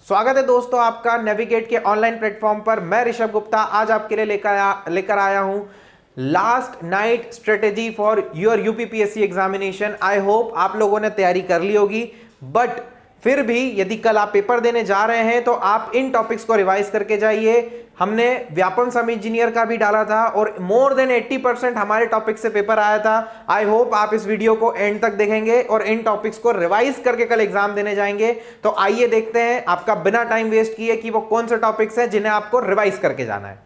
स्वागत है दोस्तों आपका नेविगेट के ऑनलाइन प्लेटफॉर्म पर। मैं ऋषभ गुप्ता आज आपके लिए लेकर आया हूं last night strategy for your UPPSC examination. I hope आप लोगों ने तैयारी कर ली होगी, बट फिर भी यदि कल आप पेपर देने जा रहे हैं तो आप इन टॉपिक्स को रिवाइज करके जाइए। हमने व्यापम सम इंजीनियर का भी डाला था और मोर देन 80% हमारे टॉपिक से पेपर आया था। आई होप आप इस वीडियो को एंड तक देखेंगे और इन टॉपिक्स को रिवाइज करके कल एग्जाम देने जाएंगे। तो आइए देखते हैं आपका बिना टाइम वेस्ट किए कि वो कौन से टॉपिक्स हैं जिन्हें आपको रिवाइज करके जाना है।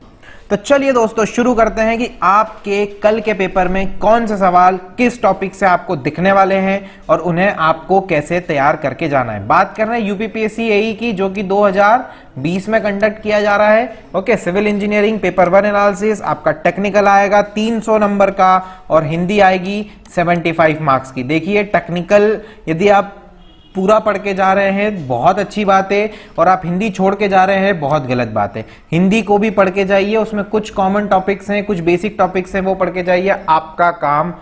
तो चलिए दोस्तों शुरू करते हैं कि आपके कल के पेपर में कौन से सवाल किस टॉपिक से आपको दिखने वाले हैं और उन्हें आपको कैसे तैयार करके जाना है। बात कर रहे हैं यूपीपीएससी एई की, जो कि 2020 में कंडक्ट किया जा रहा है। Okay, civil engineering paper 1 analysis आपका टेक्निकल आएगा 300 नंबर का और हिंदी आएगी 75 मार्क्स की। देखिए टेक्निकल यदि आप पूरा पढ़ के जा रहे हैं बहुत अच्छी बात है, और आप हिंदी छोड़ के जा रहे हैं बहुत गलत बात है। हिंदी को भी पढ़ के जाइए, उसमें कुछ कॉमन टॉपिक्स हैं, कुछ बेसिक टॉपिक्स हैं, वो पढ़ के जाइए, आपका काम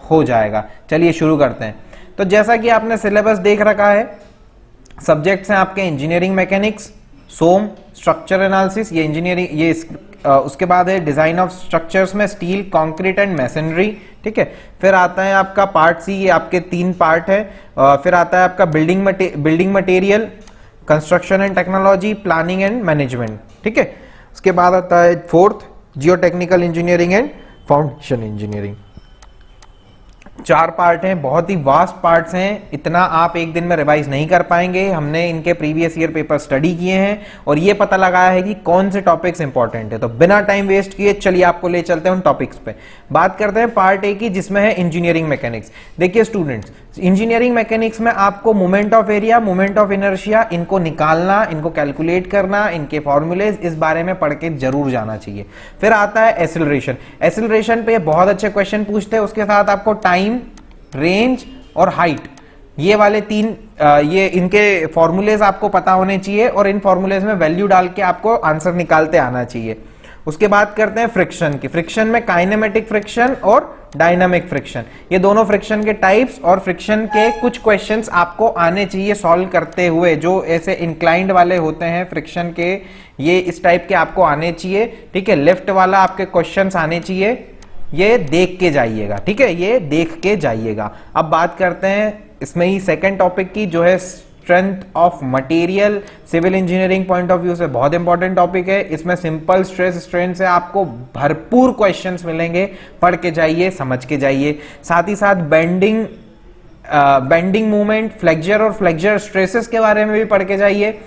हो जाएगा। चलिए शुरू करते हैं। तो जैसा कि आपने सिलेबस देख रखा है, सब्जेक्ट्स हैं आपके इंजीनियरिंग मैकेनिक्स, सोम, स्ट्रक्चर एनालिसिस, ये इंजीनियरिंग, ये उसके बाद है डिजाइन ऑफ स्ट्रक्चर्स में स्टील, कंक्रीट एंड मैसनरी। ठीक है, फिर आता है आपका पार्ट सी, ये आपके 3 पार्ट है। फिर आता है आपका building material, construction and technology, planning and management. ठीक है, उसके बाद आता है 4th Jio technical engineering and foundation engineering. 4 part हैं, बहुत ही वास्ट पार्ट्स हैं, इतना आप एक दिन में रिवाइज नहीं कर पाएंगे। हमने इनके प्रीवियस ईयर पेपर स्टडी किए हैं और ये पता लगाया है कि कौन से टॉपिक्स इंपॉर्टेंट है। तो बिना टाइम वेस्ट किए चलिए आपको ले चलते हैं उन टॉपिक्स पे। बात करते हैं पार्ट ए की, जिसमें है इंजीनियरिंग मैकेनिक्स। देखिए स्टूडेंट्स, इंजीनियरिंग मैकेनिक्स में आपको moment of area, moment of inertia, इनको निकालना, इनको कैलकुलेट करना, इनके फॉर्मूलेज, इस बारे में पढ़ के जरूर जाना चाहिए। फिर आता है एसिलरेशन। एसिलरेशन पे बहुत अच्छे क्वेश्चन पूछते हैं, उसके साथ आपको टाइम, रेंज और हाइट, ये वाले 3 ये इनके फॉर्मूलेज आपको पता होने चाहिए और इन फॉर्मूलेज में वैल्यू डाल के आपको आंसर निकालते आना चाहिए। उसके बाद करते हैं फ्रिक्शन की। फ्रिक्शन में काइनेमेटिक फ्रिक्शन और डायनामिक फ्रिक्शन, ये दोनों फ्रिक्शन के टाइप्स और फ्रिक्शन के कुछ क्वेश्चंस आपको आने चाहिए सॉल्व करते हुए, जो ऐसे इंक्लाइंड वाले होते हैं फ्रिक्शन के, ये इस टाइप के आपको आने चाहिए। ठीक है, लेफ्ट वाला आपके क्वेश्चंस आने चाहिए, ये देख के जाइएगा। ठीक है, ये देख के जाइएगा। अब बात करते हैं इसमें ही सेकंड टॉपिक की, जो है strength of material. Civil engineering point of view से बहुत इंपॉर्टेंट टॉपिक है। इसमें सिंपल स्ट्रेस स्ट्रेन से आपको भरपूर क्वेश्चंस मिलेंगे, पढ़ के जाइए, समझ के जाइए। साथ ही साथ बेंडिंग मूवमेंट, फ्लेक्चर और फ्लेक्चर स्ट्रेसेस के बारे में भी पढ़ के जाइए।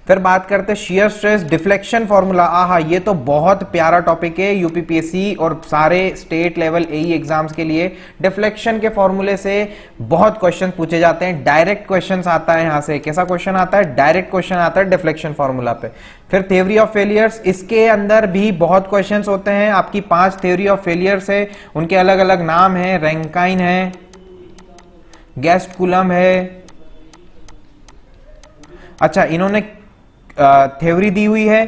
फिर बात करते हैं शियर स्ट्रेस डिफ्लेक्शन फॉर्मूला। आहा, ये तो बहुत प्यारा टॉपिक है यूपीपीएससी और सारे स्टेट लेवल एई एग्जाम्स के लिए। डिफ्लेक्शन के फॉर्मूले से बहुत क्वेश्चन पूछे जाते हैं, डायरेक्ट क्वेश्चन आता है यहाँ से। कैसा क्वेश्चन आता है? डायरेक्ट क्वेश्चन आता है डिफ्लेक्शन फॉर्मूला पे। फिर थ्योरी ऑफ फेलियर्स, इसके अंदर भी बहुत क्वेश्चन होते हैं। आपकी 5 थ्योरी ऑफ फेलियर्स है, उनके अलग अलग नाम है, रैंकाइन है, गेस्ट कूलम है। अच्छा, इन्होंने थ्योरी दी हुई है।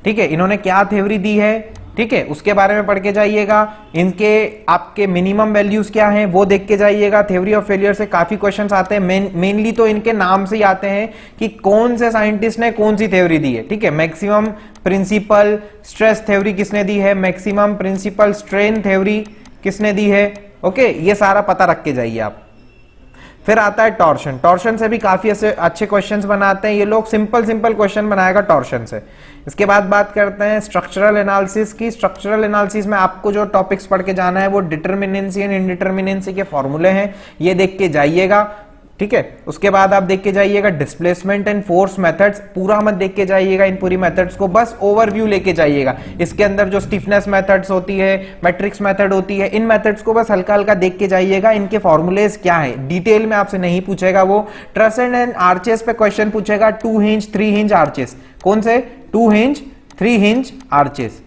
ठीक है, इन्होंने क्या थ्योरी दी है, ठीक है, उसके बारे में पढ़ के जाइएगा। इनके आपके मिनिमम वैल्यूज क्या हैं वो देख के जाइएगा। थ्योरी ऑफ फेलियर से काफी क्वेश्चंस आते हैं, मेनली तो इनके नाम से ही आते हैं कि कौन से साइंटिस्ट ने कौन सी थ्योरी दी है। ठीक है, मैक्सिमम प्रिंसिपल स्ट्रेस थ्योरी किसने दी है, मैक्सिमम प्रिंसिपल स्ट्रेन थ्योरी किसने दी है। ओके, ये सारा पता रख के जाइए आप। फिर आता है टॉर्शन। टॉर्शन से भी काफी अच्छे क्वेश्चंस बनाते हैं ये लोग, सिंपल क्वेश्चन बनाएगा टॉर्शन से। इसके बाद बात करते हैं स्ट्रक्चरल एनालिसिस की। स्ट्रक्चरल एनालिसिस में आपको जो टॉपिक्स पढ़ के जाना है वो डिटरमिनेंसी एंड इनडिटरमिनेंसी के फॉर्मूले हैं, ये देख के जाइएगा। ठीक है, उसके बाद आप देख के जाइएगा डिस्प्लेसमेंट एंड फोर्स मेथड्स। पूरा मत देख के जाइएगा इन पूरी मेथड्स को, बस ओवरव्यू लेके जाइएगा। इसके अंदर जो स्टिफनेस मेथड्स होती है, मैट्रिक्स मेथड होती है, इन मेथड्स को बस हल्का हल्का देख के जाइएगा। इनके फॉर्मूलेज क्या है डिटेल में आपसे नहीं पूछेगा वो। ट्रस एंड आर्चेस पे क्वेश्चन पूछेगा, 2 हिंज 3 हिंज आर्चेस। कौन से? 2 हिंज 3 हिंज आर्चेस।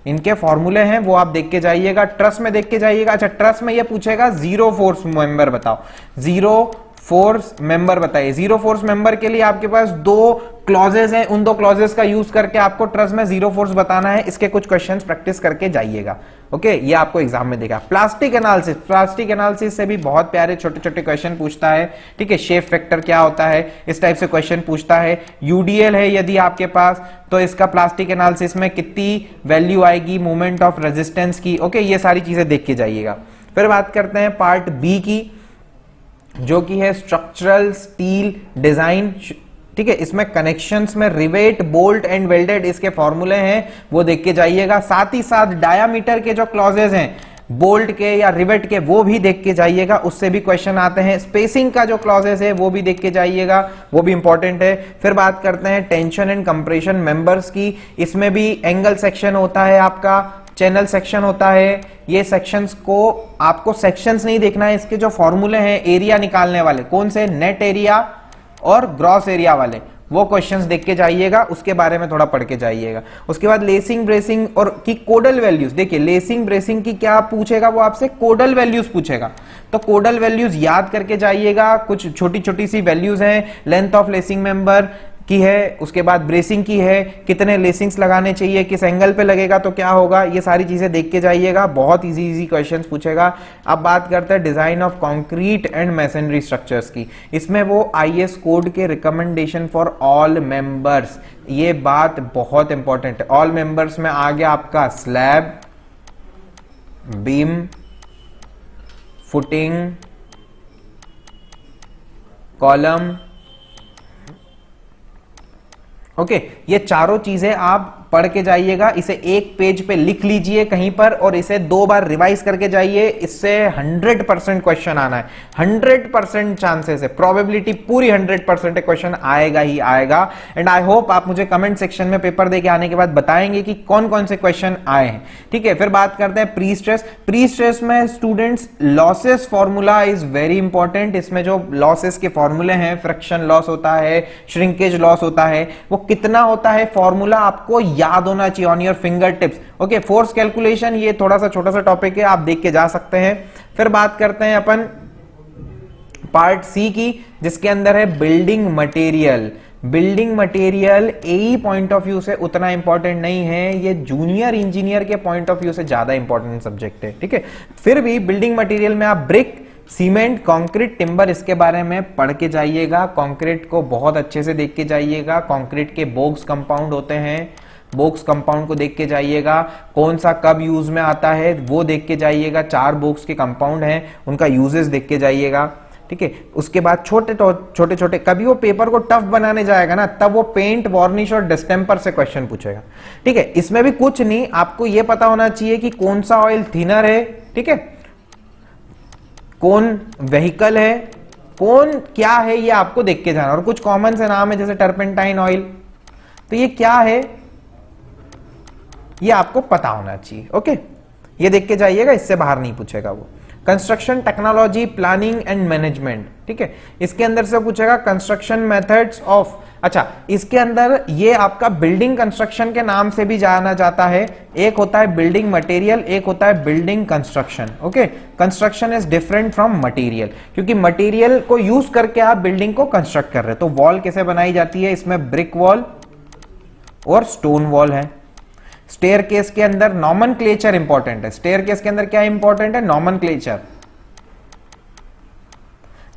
इनके फॉर्मूले हैं वो आप देख के जाइएगा। ट्रस में देख के जाइएगा। अच्छा, ट्रस में ये पूछेगा जीरो फोर्स मेंबर बताओ, जीरो फोर्स मेंबर बताइए। जीरो फोर्स मेंबर के लिए आपके पास 2 क्लॉजेस हैं, उन 2 क्लॉजेस का यूज करके आपको ट्रस में जीरो फोर्स बताना है। इसके कुछ क्वेश्चंस प्रैक्टिस करके जाइएगा। ओके ये आपको एग्जाम में देखा। प्लास्टिक एनालिसिस से भी बहुत प्यारे छोटे छोटे क्वेश्चन पूछता है, ठीक है। शेप फैक्टर क्या होता है, इस टाइप से क्वेश्चन पूछता है। यूडीएल है यदि आपके पास, तो इसका प्लास्टिक एनालिसिस में कितनी वैल्यू आएगी मोमेंट ऑफ रेजिस्टेंस की, ओके ये सारी चीजें देख के जाइएगा। फिर बात करते हैं पार्ट बी की, जो कि है स्ट्रक्चरल स्टील डिजाइन, ठीक है। इसमें कनेक्शंस में रिवेट, बोल्ट एंड वेल्डेड इसके फॉर्मूले हैं, वो देख के जाइएगा। साथ ही साथ डायामीटर के जो क्लॉजेज हैं बोल्ट के या रिवेट के, वो भी देख के जाइएगा, उससे भी क्वेश्चन आते हैं। स्पेसिंग का जो क्लॉजेस है वो भी देख के जाइएगा, वो भी इंपॉर्टेंट है। फिर बात करते हैं टेंशन एंड कंप्रेशन मेंबर्स की, इसमें भी एंगल सेक्शन होता है आपका, चैनल सेक्शन होता है। ये सेक्शंस को आपको सेक्शंस नहीं देखना है, इसके जो फॉर्मूले हैं एरिया निकालने वाले, कौन से, नेट एरिया और ग्रॉस एरिया वाले, वो क्वेश्चंस देख के जाइएगा, उसके बारे में थोड़ा पढ़ के जाइएगा। उसके बाद लेसिंग ब्रेसिंग और की कोडल वैल्यूज, देखिए लेसिंग ब्रेसिंग की क्या पूछेगा, वो आपसे कोडल वैल्यूज पूछेगा, तो कोडल वैल्यूज याद करके जाइएगा। कुछ छोटी छोटी सी वैल्यूज हैं, लेंथ ऑफ लेसिंग मेंबर की है, उसके बाद ब्रेसिंग की है, कितने लेसिंग्स लगाने चाहिए, किस एंगल पे लगेगा तो क्या होगा, ये सारी चीजें देख के जाइएगा, बहुत इजी क्वेश्चंस पूछेगा। अब बात करते हैं design of concrete and masonry structures की, इसमें वो आईएस कोड के रिकमेंडेशन फॉर ऑल मेंबर्स, ये बात बहुत इंपॉर्टेंट है। ऑल मेंबर्स में आ गया आपका slab, beam, footing, column, okay ये चारों चीजें आप पढ़ के जाइएगा। इसे एक पेज पे लिख लीजिए कहीं पर और इसे 2 बार रिवाइज करके जाइए, इससे 100% क्वेश्चन आना है, 100% चांसेस है, प्रोबेबिलिटी पूरी 100% है, क्वेश्चन आएगा ही आएगा। एंड आई होप आप मुझे कमेंट सेक्शन में पेपर देके आने के बाद बताएंगे कि कौन कौन से क्वेश्चन आए हैं, ठीक है। फिर बात करते हैं प्री स्ट्रेस। प्री स्ट्रेस में students losses formula is very important, इसमें जो लॉसेस के फॉर्मूले हैं, फ्रिक्शन लॉस होता है, श्रिंकेज लॉस होता है, वो कितना होता है फॉर्मूला आपको याद होना चाहिए on your finger tips, okay. Force calculation ये थोड़ा सा छोटा सा टॉपिक है, आप देख के जा सकते हैं। फिर बात करते हैं अपन पार्ट सी की, जिसके अंदर है building material. Building material AE point of view से उतना इंपॉर्टेंट नहीं है, ये जूनियर इंजीनियर के पॉइंट ऑफ व्यू से ज्यादा इंपॉर्टेंट सब्जेक्ट है, ठीक है। फिर भी बिल्डिंग मटेरियल में आप ब्रिक, सीमेंट, कंक्रीट, टिम्बर इसके बारे में पढ़ के जाइएगा, कंक्रीट को बहुत अच्छे से देख के जाइएगा। कंक्रीट के बोक्स कंपाउंड होते हैं, बोक्स कंपाउंड को देख के जाइएगा, कौन सा कब यूज में आता है वो देख के जाइएगा। 4 बोक्स के कंपाउंड हैं, उनका यूजेस देख के जाइएगा, ठीक है। उसके बाद छोटे छोटे कभी वो पेपर को टफ बनाने जाएगा ना, तब वो पेंट, वार्निश और डिस्टेम्पर से क्वेश्चन पूछेगा, ठीक है। इसमें भी कुछ नहीं, आपको ये पता होना चाहिए कि कौन सा ऑयल थिनर है, ठीक है, कौन व्हीकल है, कौन क्या है, ये आपको देख के जाना। और कुछ कॉमन से नाम है जैसे टर्पेंटाइन ऑयल, तो ये क्या है ये आपको पता होना चाहिए, ओके। ये देख के जाइएगा, इससे बाहर नहीं पूछेगा वो। Construction technology, planning and management, ठीक है, इसके अंदर से पूछेगा कंस्ट्रक्शन मेथड्स ऑफ, अच्छा इसके अंदर ये आपका बिल्डिंग कंस्ट्रक्शन के नाम से भी जाना जाता है। एक होता है बिल्डिंग मटेरियल, एक होता है building construction, okay. Construction is different from material, क्योंकि मटेरियल को यूज करके आप बिल्डिंग को कंस्ट्रक्ट कर रहे हैं। तो वॉल कैसे बनाई जाती है, इसमें ब्रिक वॉल और स्टोन वॉल है। स्टेयरकेस के अंदर नॉमेनक्लेचर इंपॉर्टेंट है। स्टेयरकेस के अंदर क्या इंपॉर्टेंट है, नॉमेनक्लेचर,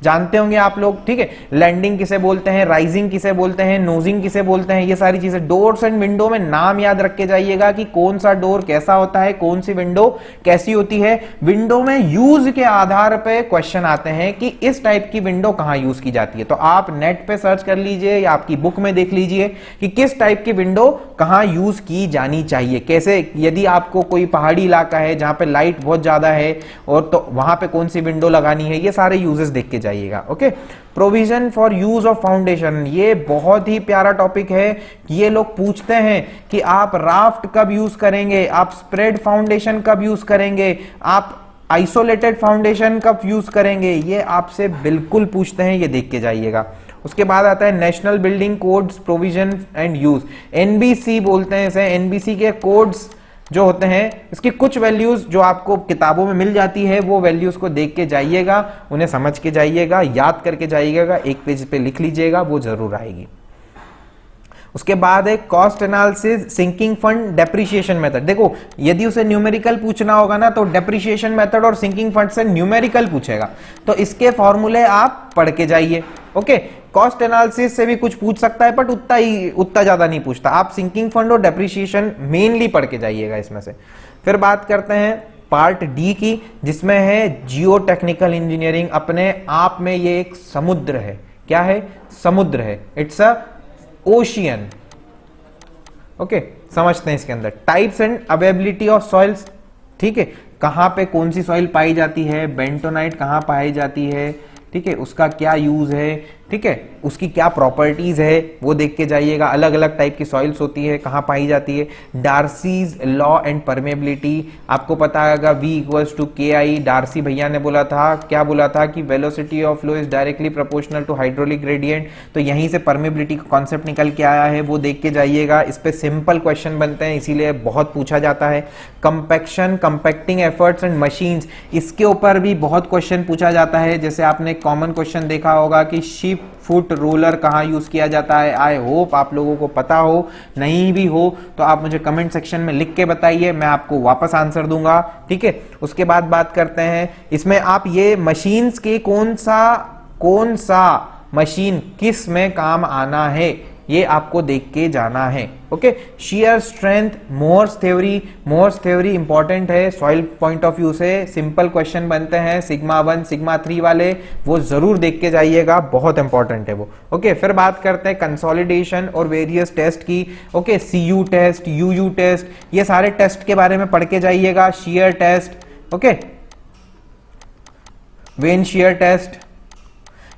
जानते होंगे आप लोग, ठीक है। लैंडिंग किसे बोलते हैं, राइजिंग किसे बोलते हैं, नोजिंग किसे बोलते हैं, ये सारी चीजें। डोर्स एंड विंडो में नाम याद रख के जाइएगा कि कौन सा डोर कैसा होता है, कौन सी विंडो कैसी होती है। विंडो में यूज के आधार पे क्वेश्चन आते हैं कि इस टाइप की विंडो कहां यूज की जाती है, तो आप नेट पे सर्च कर लीजिए या आपकी बुक में देख लीजिए कि किस टाइप की विंडो कहां यूज की जानी चाहिए, कैसे। यदि आपको कोई पहाड़ी इलाका है जहां पे लाइट बहुत ज्यादा है और तो वहां पे कौन सी विंडो लगानी है, ये सारे यूजेस देख के जाइएगा, okay. Provision for use of foundation, ये बहुत ही प्यारा टॉपिक है। ये लोग पूछते हैं कि आप राफ्ट कब यूज करेंगे, आप स्प्रेड फाउंडेशन कब यूज करेंगे, आप आइसोलेटेड फाउंडेशन कब यूज करेंगे, ये आपसे बिल्कुल पूछते हैं, ये देख के जाइएगा। उसके बाद आता है national building codes provision and use, NBC बोलते हैं इसे। एनबीसी के कोड्स जो होते हैं, इसकी कुछ वैल्यूज जो आपको किताबों में मिल जाती है, वो वैल्यूज को देख के जाइएगा, उन्हें समझ के जाइएगा, याद करके जाइएगा, एक पेज पे लिख लीजिएगा, वो जरूर आएगी। उसके बाद है cost analysis, sinking fund, depreciation method. देखो यदि उसे न्यूमेरिकल पूछना होगा ना तो डेप्रिसिएशन मेथड और सिंकिंग फंड से न्यूमेरिकल पूछेगा, तो इसके फॉर्मूले आप पढ़ के जाइए। ओके, कॉस्ट एनालिसिस से भी कुछ पूछ सकता है बट उतना ज्यादा नहीं पूछता। आप सिंकिंग फंड और डेप्रिसिएशन मेनली पढ़ के जाइएगा इसमें से। फिर बात करते हैं पार्ट डी की, जिसमें है जियो टेक्निकल इंजीनियरिंग। अपने आप में ये एक समुद्र है। क्या है? समुद्र है। It's a ocean. ओके, समझते हैं इसके अंदर types and availability of soils. ठीक है, कहां पे कौन सी सॉइल पाई जाती है, बेंटोनाइट कहां पाई जाती है, ठीक है, उसका क्या यूज है, ठीक है, उसकी क्या प्रॉपर्टीज है वो देख के जाइएगा। अलग अलग टाइप की सॉइल्स होती है, कहां पाई जाती है। डार्सीज लॉ एंड परमेबिलिटी, आपको पता होगा V equals to KI। Darcy भैया ने बोला था, क्या बोला था कि velocity of flow is directly proportional to hydraulic gradient. तो यहीं से परमेबिलिटी का कॉन्सेप्ट निकल के आया है, वो देख के जाइएगा। इस पे सिंपल क्वेश्चन बनते हैं, इसीलिए बहुत पूछा जाता है। Compaction, compacting efforts and machines, इसके ऊपर भी बहुत क्वेश्चन पूछा जाता है। जैसे आपने कॉमन क्वेश्चन देखा होगा कि शिप फुट रोलर कहां यूज किया जाता है। आई होप आप लोगों को पता हो, नहीं भी हो तो आप मुझे कमेंट सेक्शन में लिख के बताइए, मैं आपको वापस आंसर दूंगा। ठीक है, उसके बाद बात करते हैं इसमें आप ये मशीन्स के कौन सा मशीन किस में काम आना है ये आपको देख के जाना है। Okay, shear strength, Mohr's theory important है सॉइल पॉइंट ऑफ व्यू से। सिंपल क्वेश्चन बनते हैं सिग्मा 1 सिग्मा 3 वाले, वो जरूर देख के जाइएगा, बहुत इंपॉर्टेंट है वो। ओके, फिर बात करते हैं कंसोलिडेशन और वेरियस टेस्ट की। Okay, CU test, UU test, ये सारे टेस्ट के बारे में पढ़ के जाइएगा। Shear test, okay, vane shear test,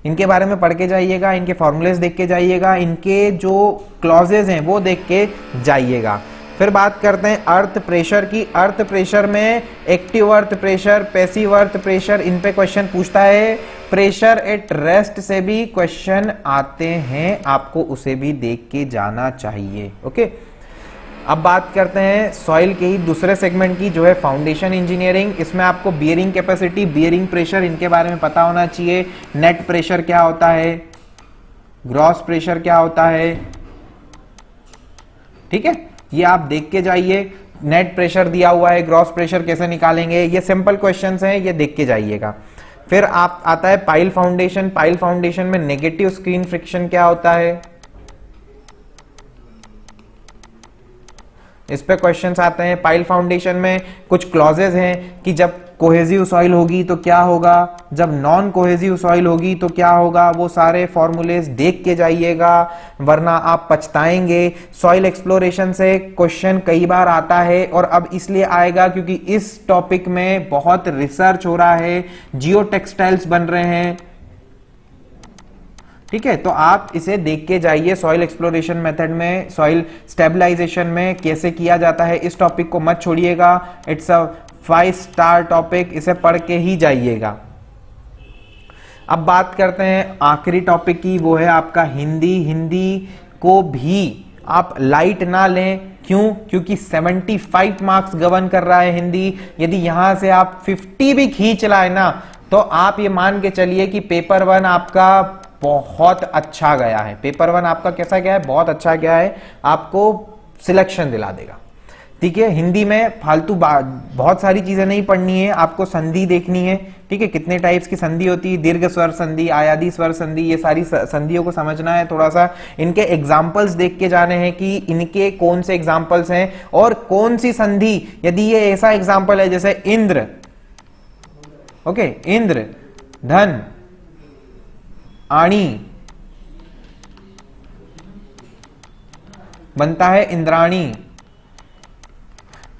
इनके बारे में पढ़ के जाइएगा, इनके फॉर्मूलेस देख के जाइएगा, इनके जो क्लॉजेज हैं वो देख के जाइएगा। फिर बात करते हैं अर्थ प्रेशर की। अर्थ प्रेशर में active earth pressure, passive earth pressure, इन पे क्वेश्चन पूछता है। प्रेशर एट रेस्ट से भी क्वेश्चन आते हैं, आपको उसे भी देख के जाना चाहिए। ओके, अब बात करते हैं सॉइल के ही दूसरे सेगमेंट की, जो है फाउंडेशन इंजीनियरिंग। इसमें आपको बियरिंग कैपेसिटी, बियरिंग प्रेशर, इनके बारे में पता होना चाहिए। नेट प्रेशर क्या होता है, ग्रॉस प्रेशर क्या होता है, ठीक है, ये आप देख के जाइए। नेट प्रेशर दिया हुआ है, ग्रॉस प्रेशर कैसे निकालेंगे, ये सिंपल क्वेश्चंस हैं, ये देख के जाइएगा। फिर आप आता है पाइल फाउंडेशन। पाइल फाउंडेशन में नेगेटिव स्क्रीन फ्रिक्शन क्या होता है, इस पे क्वेश्चंस आते हैं। पाइल फाउंडेशन में कुछ क्लॉजेज हैं कि जब कोहेसिव सॉइल होगी तो क्या होगा, जब नॉन कोहेसिव सॉइल होगी तो क्या होगा, वो सारे फॉर्मूलेस देख के जाइएगा, वरना आप पछताएंगे। सॉइल एक्सप्लोरेशन से क्वेश्चन कई बार आता है, और अब इसलिए आएगा क्योंकि इस टॉपिक में बहुत रिसर्च हो रहा है, जियो टेक्सटाइल्स बन रहे हैं। ठीक है, तो आप इसे देख के जाइए। सॉइल एक्सप्लोरेशन मेथड में, सॉइल स्टेबलाइजेशन में कैसे किया जाता है, इस टॉपिक को मत छोड़िएगा। इट्स अ 5 स्टार टॉपिक, इसे पढ़ के ही जाइएगा। अब बात करते हैं आखिरी टॉपिक की, वो है आपका हिंदी। हिंदी को भी आप लाइट ना लें, क्यों? क्योंकि 75 मार्क्स गवर्न कर रहा है हिंदी। यदि यहां से आप 50 भी खींच लाए ना, तो आप ये मान के चलिए कि पेपर 1 आपका बहुत अच्छा गया है। पेपर 1 आपका कैसा गया है? बहुत अच्छा गया है, आपको सिलेक्शन दिला देगा। ठीक है, हिंदी में फालतू बहुत सारी चीजें नहीं पढ़नी है, आपको संधि देखनी है। ठीक है, कितने टाइप्स की संधि होती है, दीर्घ स्वर संधि, आयादी स्वर संधि, ये सारी संधियों को समझना है। थोड़ा सा इनके एग्जाम्पल्स देख के जाने हैं कि इनके कौन से एग्जाम्पल्स हैं और कौन सी संधि। यदि ये ऐसा एग्जाम्पल है जैसे इंद्र, ओके, इंद्र, धन, आणी, बनता है इंद्राणी,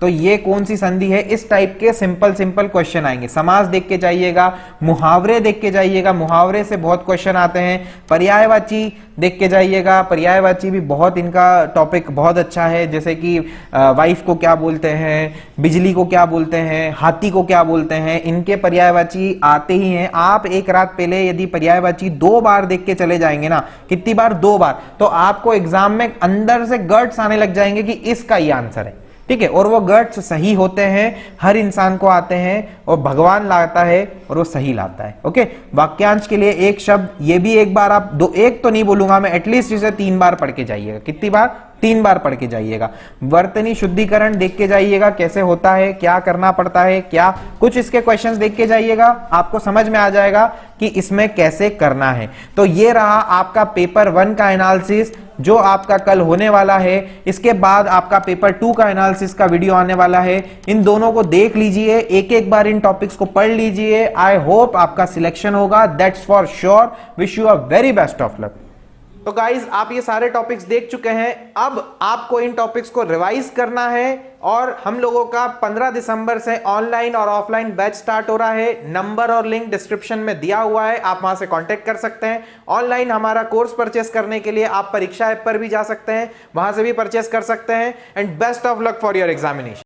तो ये कौन सी संधि है? इस टाइप के सिंपल क्वेश्चन आएंगे। समास देख के जाइएगा, मुहावरे देख के जाइएगा, मुहावरे से बहुत क्वेश्चन आते हैं। पर्यायवाची देख के जाइएगा, पर्यायवाची भी बहुत, इनका टॉपिक बहुत अच्छा है। जैसे कि वाइफ को क्या बोलते हैं, बिजली को क्या बोलते हैं, हाथी को क्या बोलते हैं, इनके पर्यायवाची आते ही हैं। आप एक रात पहले यदि पर्यायवाची 2 बार देख के चले जाएंगे ना, कितनी बार? 2 बार, तो आपको एग्जाम में अंदर से गट्स आने लग जाएंगे कि इसका ही आंसर है। ठीक है, और वो गट्स सही होते हैं, हर इंसान को आते हैं, और भगवान लाता है और वो सही लाता है। ओके, वाक्यांश के लिए एक शब्द, ये भी एक बार आप दो, एक तो नहीं बोलूंगा मैं, एटलीस्ट इसे 3 बार पढ़ के जाइएगा। कितनी बार? 3 बार पढ़ के जाइएगा। वर्तनी शुद्धिकरण देख के जाइएगा कैसे होता है, क्या करना पड़ता है, क्या कुछ इसके क्वेश्चंस देख के जाइएगा, आपको समझ में आ जाएगा कि इसमें कैसे करना है। तो ये रहा आपका पेपर 1 का एनालिसिस जो आपका कल होने वाला है। इसके बाद आपका पेपर 2 का एनालिसिस का वीडियो आने वाला है। इन दोनों को देख लीजिए, एक एक बार इन टॉपिक्स को पढ़ लीजिए। आई होप आपका सिलेक्शन होगा, that's for sure. Wish you a very best of luck. तो गाइज, आप ये सारे टॉपिक्स देख चुके हैं, अब आपको इन टॉपिक्स को रिवाइज करना है। और हम लोगों का 15 दिसंबर से ऑनलाइन और ऑफलाइन बैच स्टार्ट हो रहा है। नंबर और लिंक डिस्क्रिप्शन में दिया हुआ है, आप वहां से कांटेक्ट कर सकते हैं। ऑनलाइन हमारा कोर्स परचेस करने के लिए आप परीक्षा ऐप पर भी जा सकते हैं, वहां से भी परचेस कर सकते हैं। And best of luck for your examination.